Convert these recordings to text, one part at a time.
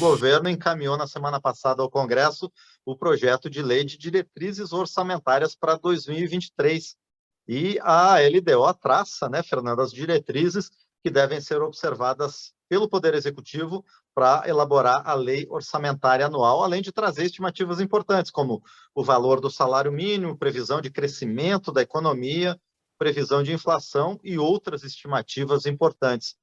governo encaminhou na semana passada ao Congresso o projeto de lei de diretrizes orçamentárias para 2023. E a LDO traça, né, Fernando, as diretrizes que devem ser observadas pelo Poder Executivo para elaborar a lei orçamentária anual, além de trazer estimativas importantes, como o valor do salário mínimo, previsão de crescimento da economia, previsão de inflação e outras estimativas importantes.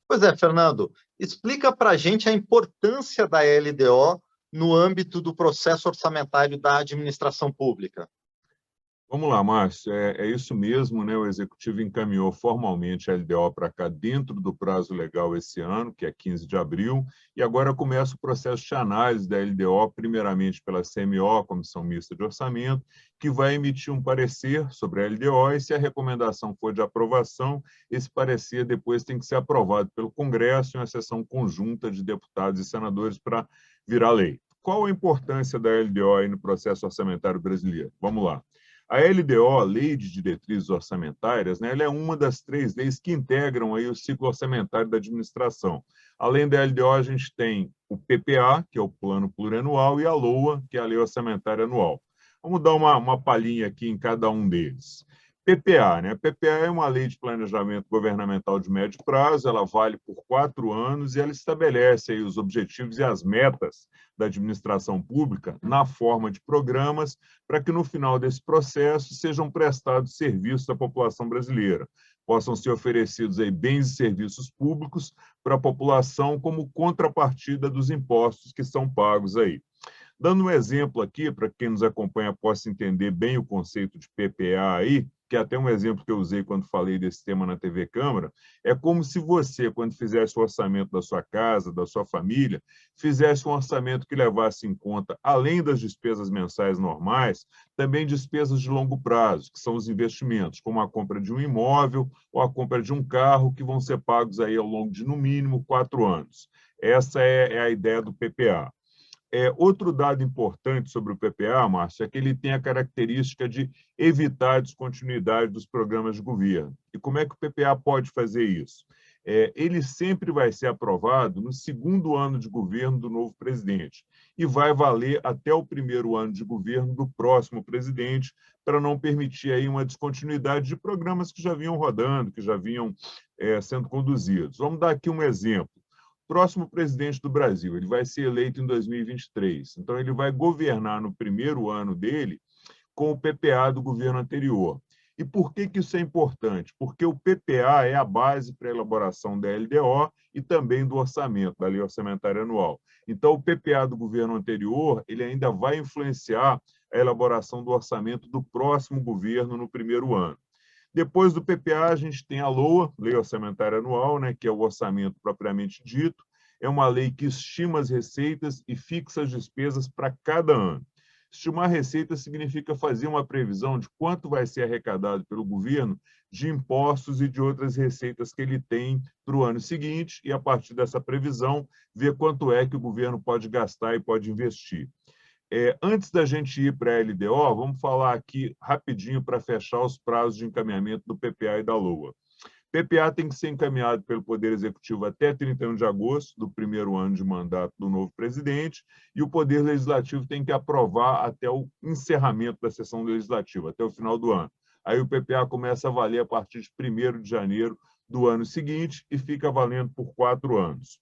Pois é, Fernando, explica para a gente a importância da LDO no âmbito do processo orçamentário da administração pública. Vamos lá, Márcio, é isso mesmo, né? O Executivo encaminhou formalmente a LDO para cá dentro do prazo legal esse ano, que é 15 de abril, e agora começa o processo de análise da LDO, primeiramente pela CMO, Comissão Mista de Orçamento, que vai emitir um parecer sobre a LDO, e se a recomendação for de aprovação, esse parecer depois tem que ser aprovado pelo Congresso em uma sessão conjunta de deputados e senadores para virar lei. Qual a importância da LDO aí no processo orçamentário brasileiro? Vamos lá. A LDO, Lei de Diretrizes Orçamentárias, né, ela é uma das 3 leis que integram aí o ciclo orçamentário da administração. Além da LDO, a gente tem o PPA, que é o Plano Plurianual, e a LOA, que é a Lei Orçamentária Anual. Vamos dar uma palhinha aqui em cada um deles. PPA, né? PPA é uma lei de planejamento governamental de médio prazo, ela vale por 4 anos e ela estabelece aí os objetivos e as metas da administração pública na forma de programas para que no final desse processo sejam prestados serviços à população brasileira, possam ser oferecidos aí bens e serviços públicos para a população como contrapartida dos impostos que são pagos aí. Dando um exemplo aqui, para quem nos acompanha possa entender bem o conceito de PPA aí, que é até um exemplo que eu usei quando falei desse tema na TV Câmara, é como se você, quando fizesse o orçamento da sua casa, da sua família, fizesse um orçamento que levasse em conta, além das despesas mensais normais, também despesas de longo prazo, que são os investimentos, como a compra de um imóvel ou a compra de um carro, que vão ser pagos aí ao longo de, no mínimo, 4 anos. Essa é a ideia do PPA. Outro dado importante sobre o PPA, Márcio, é que ele tem a característica de evitar a descontinuidade dos programas de governo. E como é que o PPA pode fazer isso? Ele sempre vai ser aprovado no 2º ano de governo do novo presidente e vai valer até o 1º ano de governo do próximo presidente, para não permitir aí uma descontinuidade de programas que já vinham rodando, que já vinham sendo conduzidos. Vamos dar aqui um exemplo. Próximo presidente do Brasil, ele vai ser eleito em 2023. Então, ele vai governar no 1º ano dele com o PPA do governo anterior. E por que isso é importante? Porque o PPA é a base para a elaboração da LDO e também do orçamento, da Lei Orçamentária Anual. Então, o PPA do governo anterior, ele ainda vai influenciar a elaboração do orçamento do próximo governo no 1º ano. Depois do PPA, a gente tem a LOA, Lei Orçamentária Anual, né, que é o orçamento propriamente dito. É uma lei que estima as receitas e fixa as despesas para cada ano. Estimar receita significa fazer uma previsão de quanto vai ser arrecadado pelo governo de impostos e de outras receitas que ele tem para o ano seguinte e, a partir dessa previsão, ver quanto é que o governo pode gastar e pode investir. Antes da gente ir para a LDO, vamos falar aqui rapidinho para fechar os prazos de encaminhamento do PPA e da LOA. PPA tem que ser encaminhado pelo Poder Executivo até 31 de agosto do 1º ano de mandato do novo presidente e o Poder Legislativo tem que aprovar até o encerramento da sessão legislativa, até o final do ano. Aí o PPA começa a valer a partir de 1º de janeiro do ano seguinte e fica valendo por 4 anos.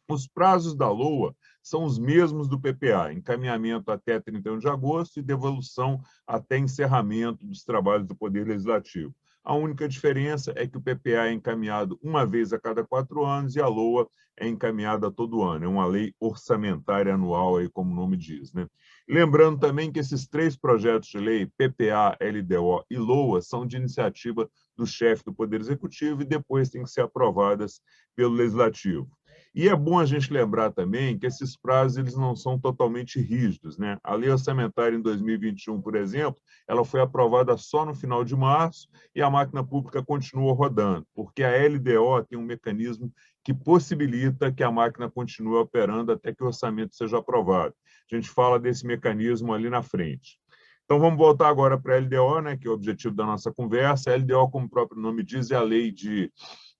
Os prazos da LOA são os mesmos do PPA, encaminhamento até 31 de agosto e devolução até encerramento dos trabalhos do Poder Legislativo. A única diferença é que o PPA é encaminhado uma vez a cada 4 anos e a LOA é encaminhada todo ano. É uma lei orçamentária anual, aí, como o nome diz, né? Lembrando também que esses 3 projetos de lei, PPA, LDO e LOA, são de iniciativa do chefe do Poder Executivo e depois têm que ser aprovadas pelo Legislativo. E é bom a gente lembrar também que esses prazos eles não são totalmente rígidos, né? A lei orçamentária em 2021, por exemplo, ela foi aprovada só no final de março e a máquina pública continua rodando, porque a LDO tem um mecanismo que possibilita que a máquina continue operando até que o orçamento seja aprovado. A gente fala desse mecanismo ali na frente. Então, vamos voltar agora para a LDO, né, que é o objetivo da nossa conversa. A LDO, como o próprio nome diz, é a lei de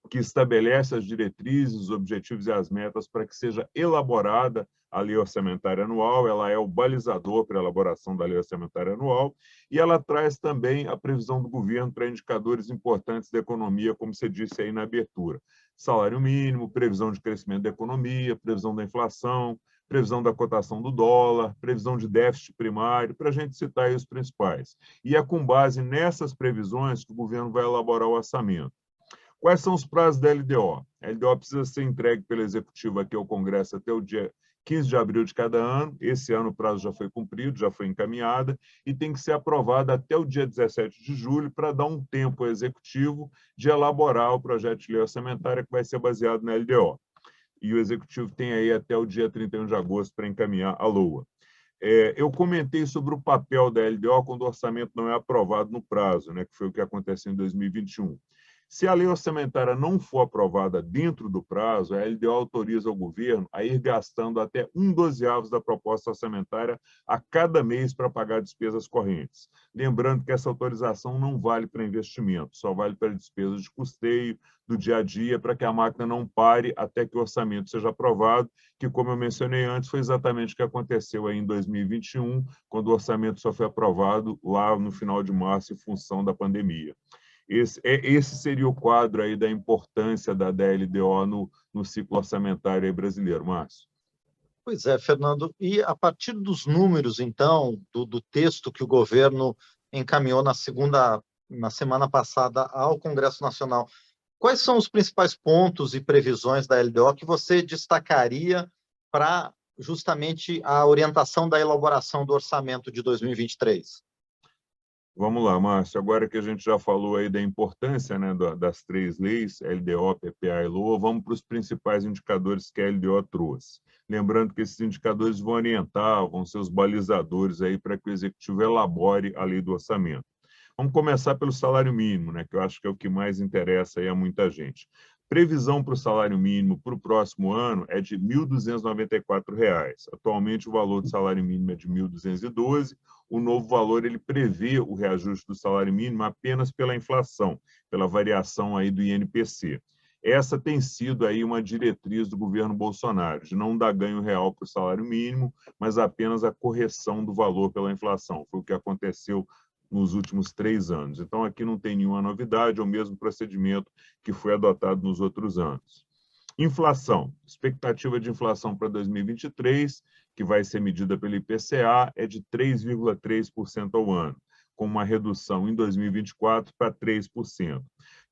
que estabelece as diretrizes, os objetivos e as metas para que seja elaborada a Lei Orçamentária Anual. Ela é o balizador para a elaboração da Lei Orçamentária Anual e ela traz também a previsão do governo para indicadores importantes da economia, como você disse aí na abertura. Salário mínimo, previsão de crescimento da economia, previsão da inflação, previsão da cotação do dólar, previsão de déficit primário, para a gente citar aí os principais. E é com base nessas previsões que o governo vai elaborar o orçamento. Quais são os prazos da LDO? A LDO precisa ser entregue pelo Executivo aqui ao Congresso até o dia 15 de abril de cada ano. Esse ano o prazo já foi cumprido, já foi encaminhada, e tem que ser aprovada até o dia 17 de julho para dar um tempo ao Executivo de elaborar o projeto de lei orçamentária que vai ser baseado na LDO. E o Executivo tem aí até o dia 31 de agosto para encaminhar a LOA. Eu comentei sobre o papel da LDO quando o orçamento não é aprovado no prazo, né, que foi o que aconteceu em 2021. Se a lei orçamentária não for aprovada dentro do prazo, a LDO autoriza o governo a ir gastando até 1/12 da proposta orçamentária a cada mês para pagar despesas correntes. Lembrando que essa autorização não vale para investimento, só vale para despesas de custeio, do dia a dia, para que a máquina não pare até que o orçamento seja aprovado, que, como eu mencionei antes, foi exatamente o que aconteceu aí em 2021, quando o orçamento só foi aprovado lá no final de março, em função da pandemia. Esse seria o quadro aí da importância da LDO no ciclo orçamentário brasileiro, Márcio. Pois é, Fernando. E a partir dos números, então, do texto que o governo encaminhou na semana passada ao Congresso Nacional, quais são os principais pontos e previsões da LDO que você destacaria para justamente a orientação da elaboração do orçamento de 2023? Vamos lá, Márcio. Agora que a gente já falou aí da importância, né, das três leis, LDO, PPA e LOA, vamos para os principais indicadores que a LDO trouxe. Lembrando que esses indicadores vão orientar, vão ser os balizadores aí para que o Executivo elabore a lei do orçamento. Vamos começar pelo salário mínimo, né, que eu acho que é o que mais interessa aí a muita gente. Previsão para o salário mínimo para o próximo ano é de R$ 1.294. Atualmente, o valor do salário mínimo é de R$ 1.212. O novo valor ele prevê o reajuste do salário mínimo apenas pela inflação, pela variação aí do INPC. Essa tem sido aí uma diretriz do governo Bolsonaro, de não dar ganho real para o salário mínimo, mas apenas a correção do valor pela inflação. Foi o que aconteceu nos últimos 3 anos. Então, aqui não tem nenhuma novidade, é o mesmo procedimento que foi adotado nos outros anos. Inflação. Expectativa de inflação para 2023, que vai ser medida pelo IPCA, é de 3,3% ao ano, com uma redução em 2024 para 3%.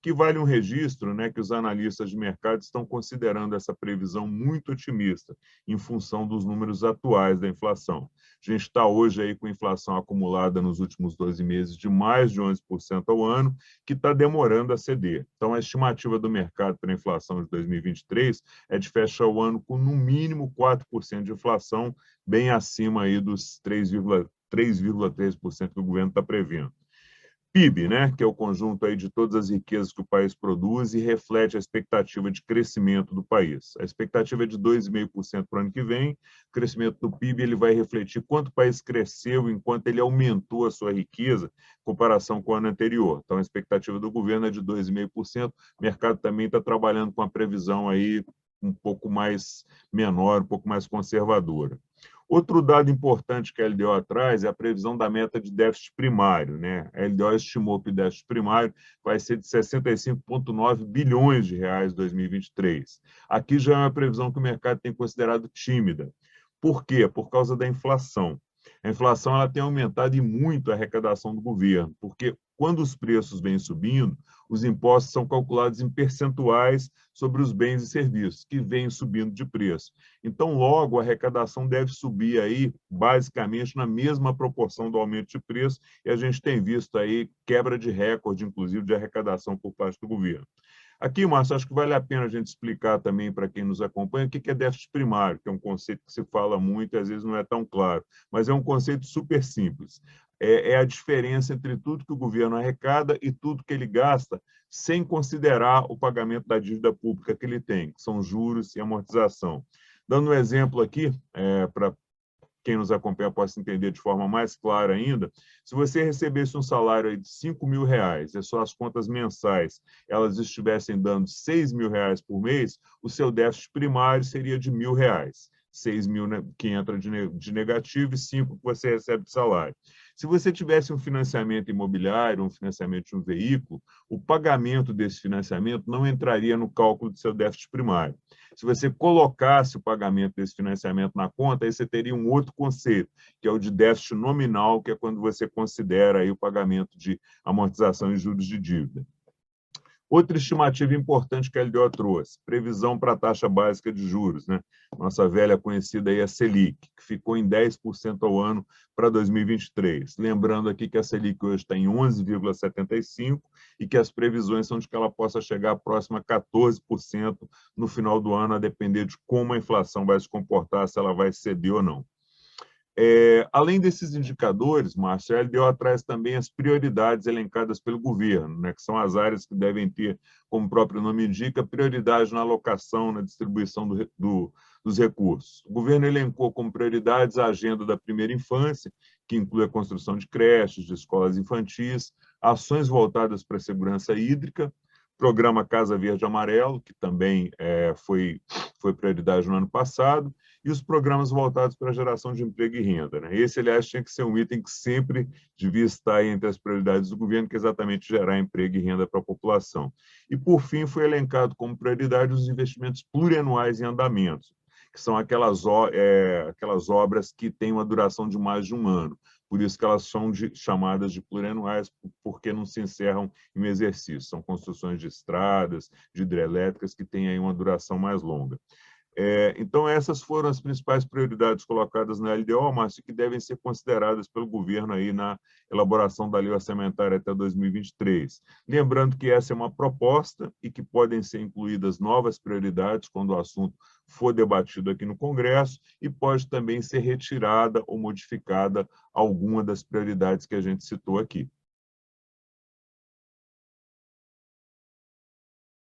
Que vale um registro, né, que os analistas de mercado estão considerando essa previsão muito otimista, em função dos números atuais da inflação. A gente está hoje aí com inflação acumulada nos últimos 12 meses de mais de 11% ao ano, que está demorando a ceder. Então, a estimativa do mercado para a inflação de 2023 é de fechar o ano com, no mínimo, 4% de inflação, bem acima aí dos 3,3% que o governo está prevendo. PIB, né, que é o conjunto aí de todas as riquezas que o país produz e reflete a expectativa de crescimento do país. A expectativa é de 2,5% para o ano que vem. O crescimento do PIB ele vai refletir quanto o país cresceu enquanto ele aumentou a sua riqueza em comparação com o ano anterior. Então, a expectativa do governo é de 2,5%. O mercado também está trabalhando com a previsão aí um pouco mais menor, um pouco mais conservadora. Outro dado importante que a LDO traz é a previsão da meta de déficit primário, né? A LDO estimou que o déficit primário vai ser de 65,9 bilhões de reais em 2023. Aqui já é uma previsão que o mercado tem considerado tímida. Por quê? Por causa da inflação. A inflação ela tem aumentado e muito a arrecadação do governo, porque quando os preços vêm subindo, os impostos são calculados em percentuais sobre os bens e serviços, que vêm subindo de preço. Então, logo, a arrecadação deve subir aí, basicamente, na mesma proporção do aumento de preço, e a gente tem visto aí quebra de recorde, inclusive, de arrecadação por parte do governo. Aqui, Márcio, acho que vale a pena a gente explicar também para quem nos acompanha o que é déficit primário, que é um conceito que se fala muito e às vezes não é tão claro, mas é um conceito super simples. É a diferença entre tudo que o governo arrecada e tudo que ele gasta, sem considerar o pagamento da dívida pública que ele tem, que são juros e amortização. Dando um exemplo aqui, para quem nos acompanha possa entender de forma mais clara ainda, se você recebesse um salário aí de R$ 5.000 e suas contas mensais elas estivessem dando R$ 6.000 por mês, o seu déficit primário seria de R$ 1.000. 6.000 que entra de negativo e 5 que você recebe de salário. Se você tivesse um financiamento imobiliário, um financiamento de um veículo, o pagamento desse financiamento não entraria no cálculo do seu déficit primário. Se você colocasse o pagamento desse financiamento na conta, aí você teria um outro conceito, que é o de déficit nominal, que é quando você considera aí o pagamento de amortização e juros de dívida. Outra estimativa importante que a LDO trouxe, previsão para a taxa básica de juros, né? Nossa velha conhecida aí, a Selic, que ficou em 10% ao ano para 2023. Lembrando aqui que a Selic hoje está em 11,75% e que as previsões são de que ela possa chegar próxima a 14% no final do ano, a depender de como a inflação vai se comportar, se ela vai ceder ou não. Além desses indicadores, Márcio, a LDO traz também as prioridades elencadas pelo governo, né, que são as áreas que devem ter, como o próprio nome indica, prioridade na alocação, na distribuição dos recursos. O governo elencou como prioridades a agenda da primeira infância, que inclui a construção de creches, de escolas infantis, ações voltadas para a segurança hídrica, programa Casa Verde Amarelo, que também foi prioridade no ano passado, e os programas voltados para a geração de emprego e renda, né? Esse, aliás, tinha que ser um item que sempre devia estar entre as prioridades do governo, que é exatamente gerar emprego e renda para a população. E, por fim, foi elencado como prioridade os investimentos plurianuais em andamentos, que são aquelas obras que têm uma duração de mais de um ano. Por isso que elas são chamadas de plurianuais, porque não se encerram em exercício. São construções de estradas, de hidrelétricas, que têm aí uma duração mais longa. Então, essas foram as principais prioridades colocadas na LDO, Márcio, que devem ser consideradas pelo governo aí na elaboração da lei orçamentária até 2023. Lembrando que essa é uma proposta e que podem ser incluídas novas prioridades quando o assunto for debatido aqui no Congresso e pode também ser retirada ou modificada alguma das prioridades que a gente citou aqui.